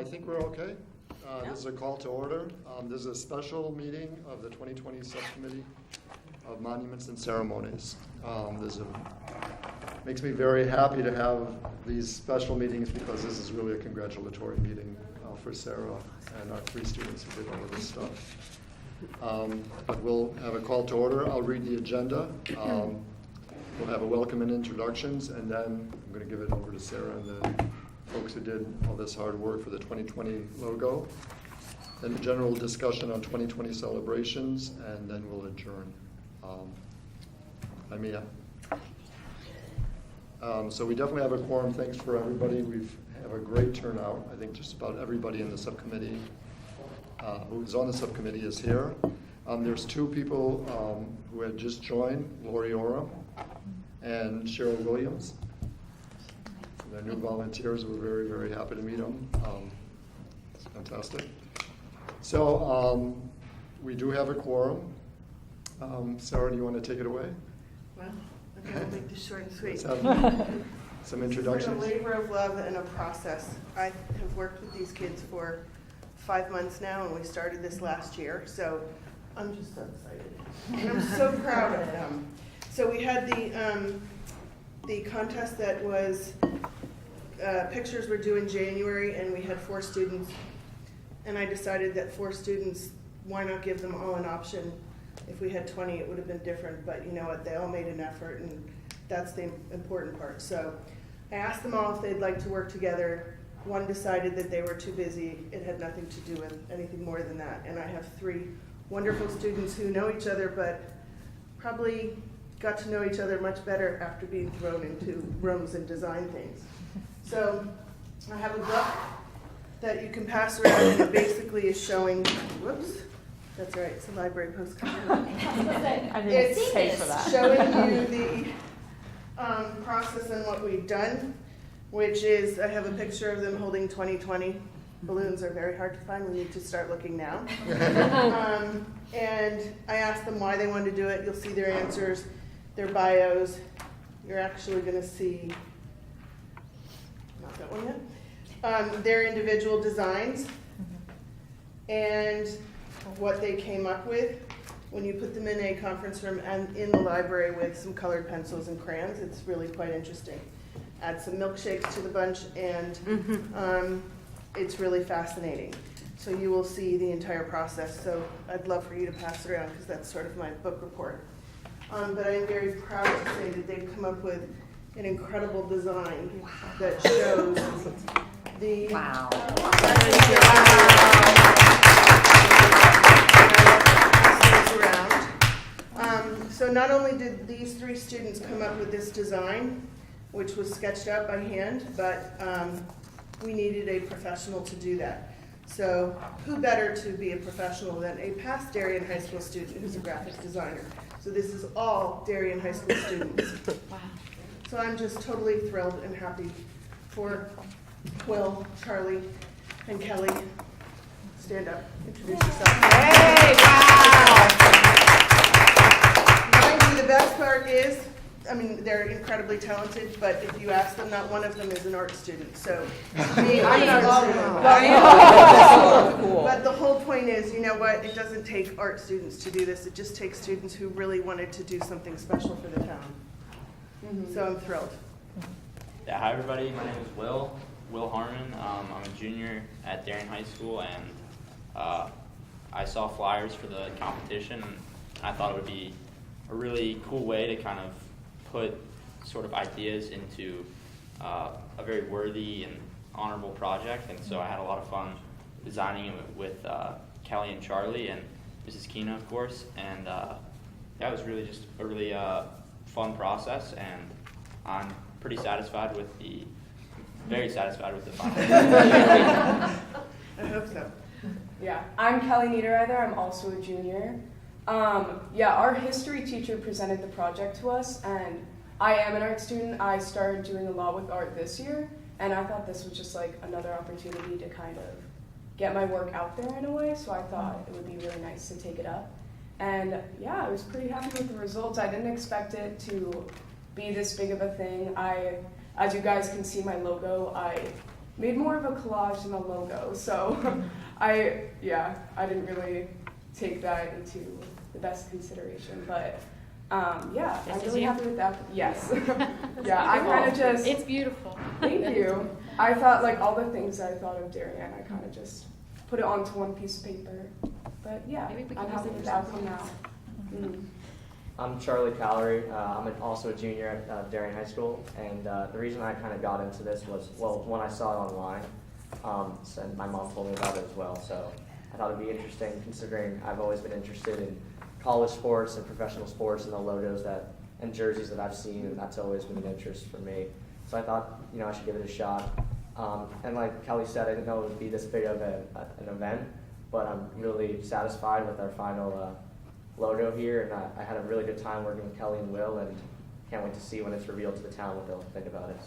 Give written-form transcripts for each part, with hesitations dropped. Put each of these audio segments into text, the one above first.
I think we're okay. This is a call to order. This is a special meeting of the 2020 Subcommittee of Monuments and Ceremonies. Makes me very happy to have these special meetings because this is really a congratulatory meeting for Sarah and our 3 students who did all of this stuff. But we'll have a call to order. I'll read the agenda. We'll have a welcome and introductions, and then I'm going to give it over to Sarah and the folks who did all this hard work for the 2020 logo. Then the general discussion on 2020 celebrations, and then we'll adjourn. So we definitely have a quorum. Thanks for everybody. We have a great turnout. I think just about everybody in the subcommittee who's on the subcommittee is here. There's 2 people who had just joined, Lori Oram and Cheryl Williams. They're new volunteers. We're very, very happy to meet them. It's fantastic. So we do have a quorum. Sarah, do you want to take it away? Well, I'm going to make this short and sweet. Let's have some introductions. It's been a labor of love and a process. I have worked with these kids for 5 months now, and we started this last year, so I'm just so excited. And I'm so proud of them. So we had the contest that was, pictures were due in January, and we had 4 students, and I decided that 4 students, why not give them all an option? If we had 20, it would have been different, but you know what, they all made an effort, and that's the important part. So I asked them all if they'd like to work together. One decided that they were too busy. It had nothing to do with anything more than that. And I have 3 wonderful students who know each other, but probably got to know each other much better after being thrown into rooms and design things. So I have a book that you can pass around, and it basically is showing, whoops, that's right, it's a library postcard. I didn't pay for that. It's showing you the process and what we've done, which is, I have a picture of them holding 2020. Balloons are very hard to find. We need to start looking now. And I asked them why they wanted to do it. You'll see their answers, their bios. You're actually going to see, not that one yet, their individual designs and what they came up with. When you put them in a conference room and in the library with some colored pencils and crayons, it's really quite interesting. Add some milkshakes to the bunch, and it's really fascinating. So you will see the entire process. So I'd love for you to pass it around because that's sort of my book report. But I'm very proud to say that they've come up with an incredible design that shows the... Wow. So not only did these 3 students come up with this design, which was sketched out by hand, but we needed a professional to do that. So who better to be a professional than a past Darien High School student who's a graphic designer. So this is all Darien High School students. Wow. So I'm just totally thrilled and happy for Will, Charlie, and Kelly. Stand up, introduce yourself. Hey, wow. Mind you, the best part is, I mean, they're incredibly talented, but if you ask them, not one of them is an art student. So, me, I'm an art student. But the whole point is, you know what? It doesn't take art students to do this. It just takes students who really wanted to do something special for the town. So I'm thrilled. Yeah, hi everybody. My name is Will Harmon. I'm a junior at Darien High School, and I saw flyers for the competition, and I thought it would be a really cool way to kind of put sort of ideas into a very worthy and honorable project, and so I had a lot of fun designing it with Kelly and Charlie and Mrs. Keena, of course, and that was really just a really fun process, and I'm pretty satisfied with very satisfied with the final. I hope so. Yeah, I'm Kelly Niederreither. I'm also a junior. Our history teacher presented the project to us, and I am an art student. I started doing a lot with art this year, and I thought this was just like another opportunity to kind of get my work out there in a way, so I thought it would be really nice to take it up. And yeah, I was pretty happy with the results. I didn't expect it to be this big of a thing. As you guys can see my logo, I made more of a collage than a logo. So I didn't really take that into the best consideration, but yeah, This I'm is really you? happy with that. Yes. Yeah, I kind of just, It's beautiful. thank you. I thought like all the things I thought of Darien, I kind of just put it onto one piece of paper. But yeah, Maybe we can I'm use happy it with for the outcome something now. else. Mm. I'm Charlie Calorie. I'm also a junior at Darien High School, and the reason I kind of got into this was, well, when I saw it online, and my mom told me about it as well, so I thought it'd be interesting considering I've always been interested in college sports and professional sports and the logos and jerseys that I've seen, and that's always been an interest for me. So I thought, I should give it a shot. And like Kelly said, I didn't know it would be this big of an event, but I'm really satisfied with our final logo here, and I had a really good time working with Kelly and Will, and can't wait to see when it's revealed to the town what they'll think about it.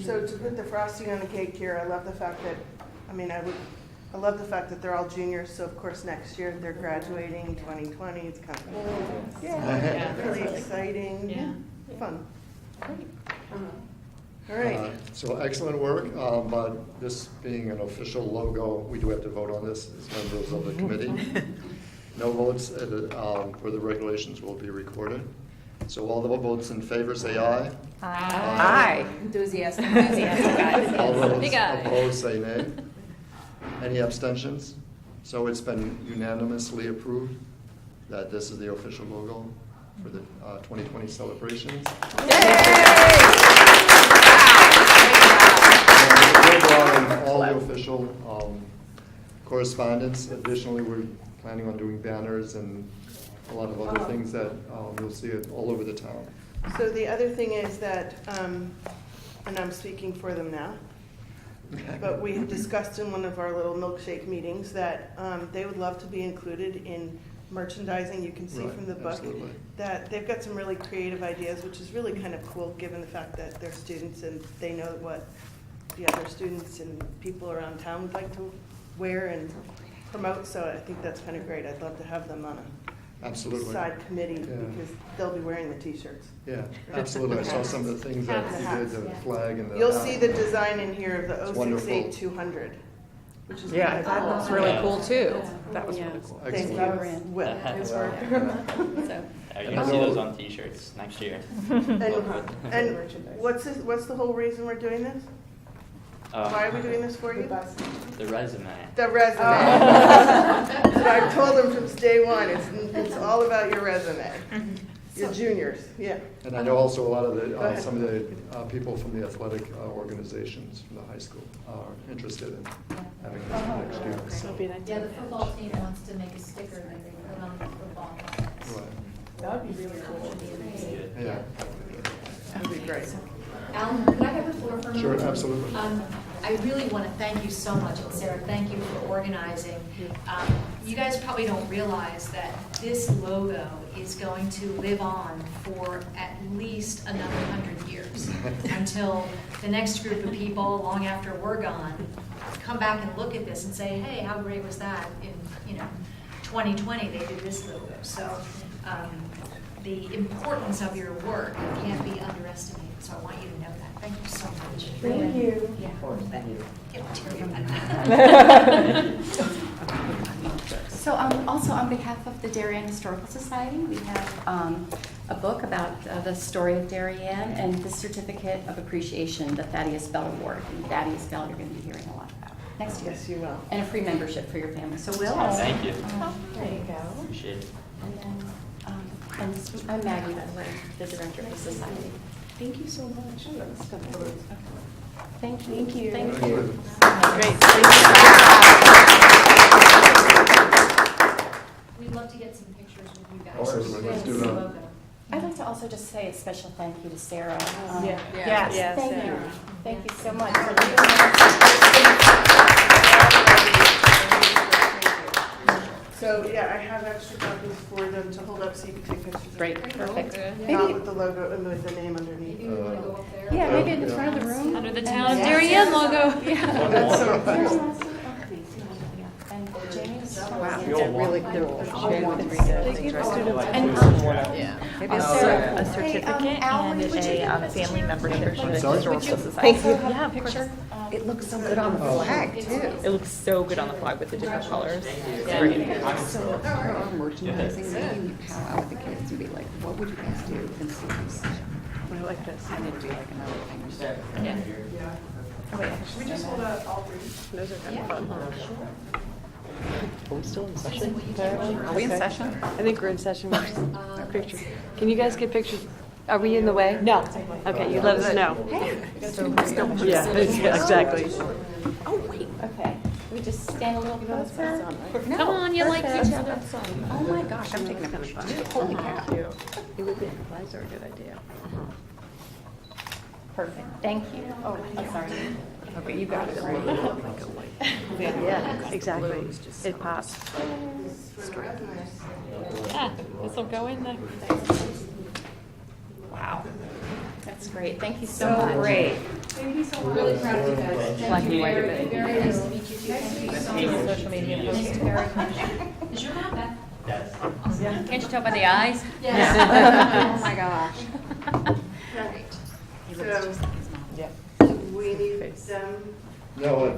So to put the frosting on the cake here, I love the fact that, I love the fact that they're all juniors, so of course next year they're graduating 2020, it's kind of Yeah. really exciting. Yeah. Fun. Great. All right. So excellent work. But this being an official logo, we do have to vote on this as members of the committee. No votes for the regulations will be recorded. So all the votes in favor say aye. Aye. Enthusiastic. All those Big aye. opposed say nay. Any abstentions? So it's been unanimously approved that this is the official logo for the 2020 celebrations. And we'll go on in all the official correspondence. Additionally, we're planning on doing banners and a lot of other things that you'll see it all over the town. So the other thing is that, and I'm speaking for them now, but we have discussed in one of our little milkshake meetings that they would love to be included in merchandising. You can see Right, from the book absolutely. that they've got some really creative ideas, which is really kind of cool given the fact that they're students and they know what the other students and people around town would like to wear and promote. So I think that's kind of great. I'd love to have them on a Absolutely. side committee Yeah. because they'll be wearing the t-shirts. Yeah, absolutely. I saw some of the things that you did, the flag and the. You'll see the design in here of the It's wonderful. 068-200, which is Yeah, kind of that cool. looks really cool too. That was really cool. Thank Excellent. you, Will. Nice work. So, You're gonna see those on t-shirts next year. And what's the whole reason we're doing this? Why are we doing this for The you? best. The resume. The resume. So I've told them from day one, it's all about your resume. Your juniors, yeah. And I know also a lot of the, some of the people from the athletic organizations from the high school are interested in having this for next year. So, Yeah, the football team wants to make a sticker that they put on the football helmets. right. That would be really cool. Should be amazing. Yeah. That'd be great. Alan, could I have the floor for a moment? Sure, absolutely. I really want to thank you so much, and Sarah, thank you for organizing. You guys probably don't realize that this logo is going to live on for at least another 100 years until the next group of people, long after we're gone, come back and look at this and say, hey, how great was that in 2020 they did this logo. So the importance of your work can't be underestimated. So I want you to know that. Thank you so much. Thank you. Yeah. Thank you. Get teary-eyed. So also on behalf of the Darien Historical Society, we have a book about the story of Darien and the Certificate of Appreciation, the Thaddeus Bell Award. And Thaddeus Bell you're going to be hearing a lot about next year. Yes, you will. And a free membership for your family. So Will. Thank you. there you go. Appreciate it. And then I'm Maggie, by the way, the director of the society. Thank you so much. Thank you. Thank you. Thank you. Great. We'd love to get some pictures with you guys. Awesome. Let's do that. Logo. I'd like to also just say a special thank you to Sarah. Yes. Thank you. Thank you so much. So, yeah, I have extra copies for them to hold up so you can take pictures. Great, perfect. Not with the logo and with the name underneath. Maybe we want to go up there. Yeah, maybe in the front of the room. Under the town of Darien logo. Yeah. That's so There's cool. also- oh, please, yeah. And James. Wow. You're Really cool. Maybe a certificate and a family membership for the Sorry? Historical Society. Also have a picture It looks so good on the flag, too. It looks so good on the flag with the different colors. So for our merchandising meeting, you powwow with the kids and be like, what would you guys do? And see who's, I like this. and it'd be like another thing. Yeah. Oh, wait, Should we just hold up all three? Those are kind Yeah. of fun. Are we still in session? Are we in session? I think we're in session. Picture. Can you guys get pictures? Are we in the way? No. Okay, you let us know. Yeah, exactly. Oh, wait. Okay, we just stand a little closer. Come on, you like each other. Oh, my gosh, I'm taking a picture. Holy cow. It would be, flags are a good idea. Perfect, thank you. Oh, I'm sorry. Okay, you got it. Right? Yeah, exactly. It pops. Yeah, this will go in there. Wow, that's great, thank you so much. Great. Thank you so much. Really proud of you guys. Black and white Very, of it. very nice to meet you too. Thank you so much. Social media Thank you very much. Is your mom back? Yes. Can't you tell by the eyes? Yes. Oh, my gosh. Great. So we need them, No,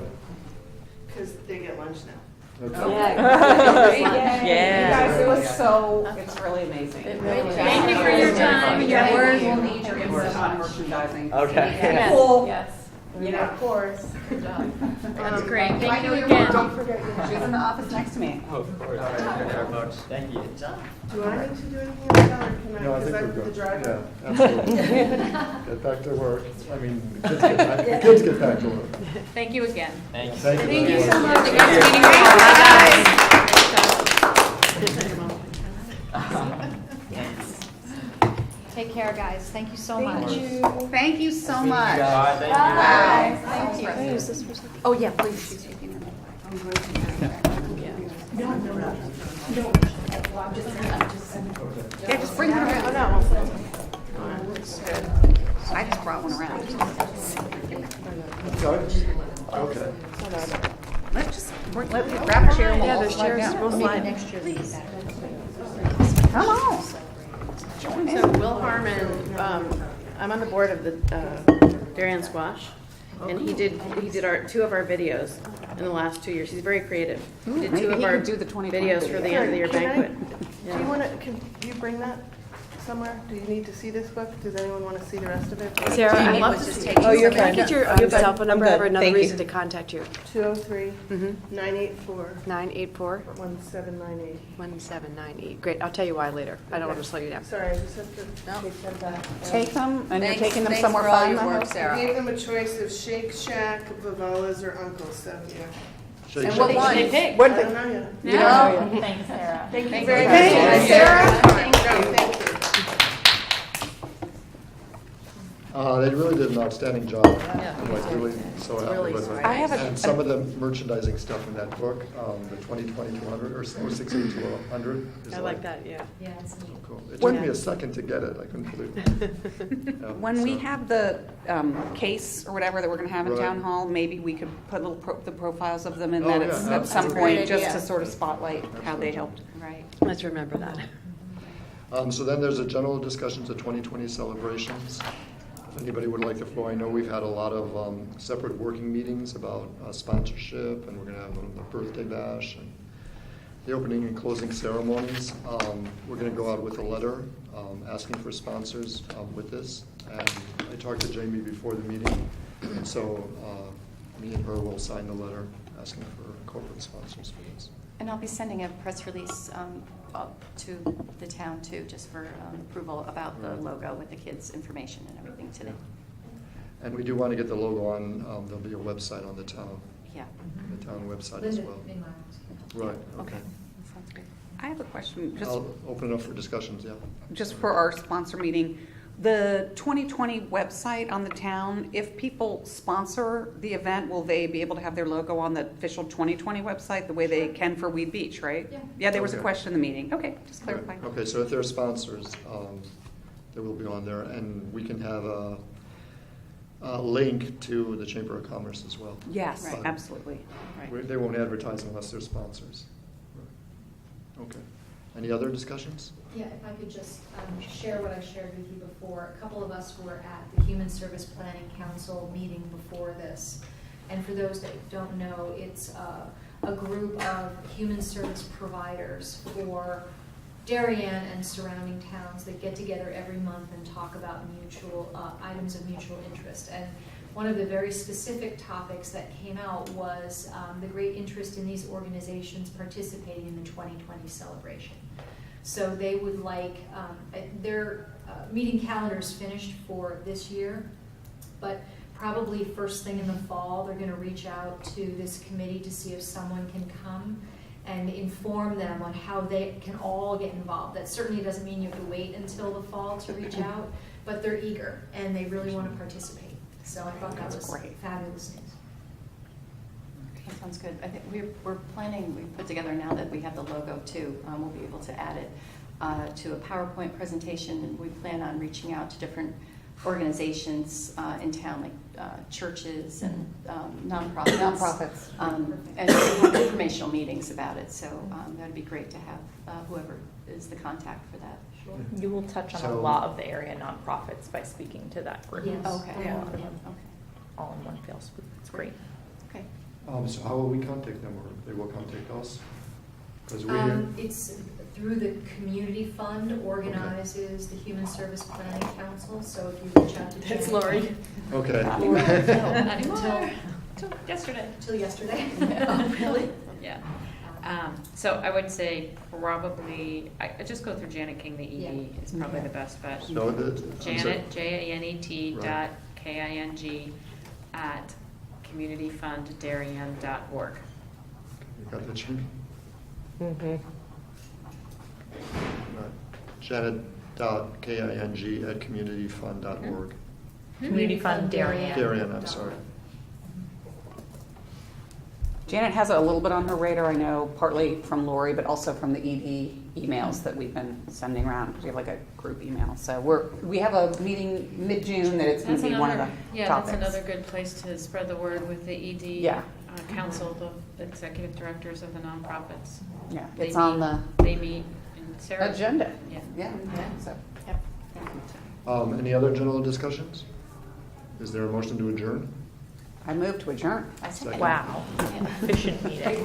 because they get lunch now. okay. Yeah. You guys, it was so, it's really amazing. Thank you for your time and your work. We'll need your We're input. on merchandising. Okay. Yes, Cool. yes. You know, Of course. That's great, thank you Don't again. forget your. she's in the office next to me. Oh, of course. $100. Thank you. Do I need to do anything else, or can I, No, I because think I'm we're the good. driver? Yeah, absolutely. Get back to work. I mean, the kids get back to work. Thank you again. Thank you. Thank you so Next meeting, Take care, guys. Thank you so much. Thank you so much. Bye. Thank you. Bye. Thank you. Oh, yeah, please. Yeah, just bring her around. I just brought one around. Okay. Let's just, grab a chair and we'll Yeah, all there's slide chairs. down. We'll slide. Next year will be better. Come on. Join So in. Will Harmon, I'm on the board of the Darien Squash, and he did two of our videos in the last 2 years. He's very creative. He did Maybe two of he our could do the 2020 videos for the end of the year Can I- banquet. Do you want to, can you bring that somewhere? Do you need to see this book? Does anyone want to see the rest of it? Sarah, I'd I'd love love to to take take. Oh, you're fine. Get your You're fine. cell phone number. I have another Thank you. reason to contact you. 203-984-1798. 984-1798. Great. I'll tell you why later. I don't want to slow you down. Sorry, I just have to take that back. Take them, and you're Thanks- taking them thanks somewhere for all fun, your I work, hope? Sarah. I gave them a choice of Shake Shack, Vivalas, or Uncle's, so, yeah. Shake, And shake. what one? I don't know yet. No, thanks, Sarah. Thank you very much. Thank you, Sarah. Thank you. They really did an outstanding job. I'm like really so happy with it. I have And some of the merchandising stuff in that book, the 2020-200 or 68-100 is I like that, yeah. Yeah, it's neat. Cool. It took me a second to get it. I couldn't believe it. Yeah, When we so- have the case or whatever that we're going to have in Right. town hall, maybe we could put the profiles of them in Oh, that yeah, at some absolutely. point, Great just idea. to sort of spotlight how they helped. Right. Let's remember that. So then there's a general discussions of 2020 celebrations. If anybody would like the floor, I know we've had a lot of separate working meetings about sponsorship, and we're going to have a birthday bash and the opening and closing ceremonies. We're going to go out with a letter asking for sponsors with this. And I talked to Jamie before the meeting, and so me and her will sign the letter asking for corporate sponsors for this. And I'll be sending a press release up to the town too, just for approval about the logo with the kids' information and everything today. And we do want to get the logo on, there'll be a website on the town website as Linda, well. in my- Right, okay. That sounds great. I have a question, I'll open it up for discussions, yeah. just for our sponsor meeting. The 2020 website on the town, if people sponsor the event, will they be able to have their logo on the official 2020 website the way they can for Weed Beach, right? Yeah. Yeah, there was a Okay. question in the meeting. Okay, just clarifying. Right. Okay, so if they're sponsors, they will be on there, and we can have a link to the Chamber of Commerce as well. Yes, Right. absolutely. They won't advertise unless they're sponsors. Right. Okay. Any other discussions? Yeah, if I could just share what I shared with you before. A couple of us were at the Human Service Planning Council meeting before this. And for those that don't know, it's a group of human service providers for Darien and surrounding towns that get together every month and talk about mutual items of mutual interest. And one of the very specific topics that came out was the great interest in these organizations participating in the 2020 celebration. So they would like, their meeting calendars finished for this year, but probably first thing in the fall, they're gonna reach out to this committee to see if someone can come and inform them on how they can all get involved. That certainly doesn't mean you have to wait until the fall to reach out, but they're eager and they really want to participate. So I thought that was great. fabulous news. That sounds good. I think we're planning, we've put together now that we have the logo too, we'll be able to add it to a PowerPoint presentation. And we plan on reaching out to different organizations in town, like churches and nonprofits. And we have informational meetings about it, so that'd be great to have whoever is the contact for that. Sure. You will touch on a So- lot of the area nonprofits by speaking to that group. Yes. Okay. Yeah. Okay. All in one fell swoop. It's great. Okay. So how will we contact them, or they will contact us? Because we, It's through the community fund organizes the Human Service Planning Council, so if you reach out to Jen. That's Lori. okay. Until Yesterday. yesterday. Oh, really? Yeah. So I would say probably, I just go through Janet King, the ED is probably the best bet. No, I'm sorry. Janet, Janet Right. dot King at communityfunddarien.org. You got that, Chief? Mm-hmm. Janet.king@communityfund.org. Community Fund Darien. Darien, I'm sorry. Janet has it a little bit on her radar, I know, partly from Lori, but also from the ED emails that we've been sending around, because we have like a group email. So we have a meeting mid-June that it's going to be one of the topics. That's another good place to spread the word with the ED Yeah. council, the executive directors of the nonprofits. Yeah, They it's on meet- the They meet in Sarah. agenda. Yeah. Yeah, so. Any other general discussions? Is there a motion to adjourn? I move to adjourn. Second. Wow. Efficient meeting.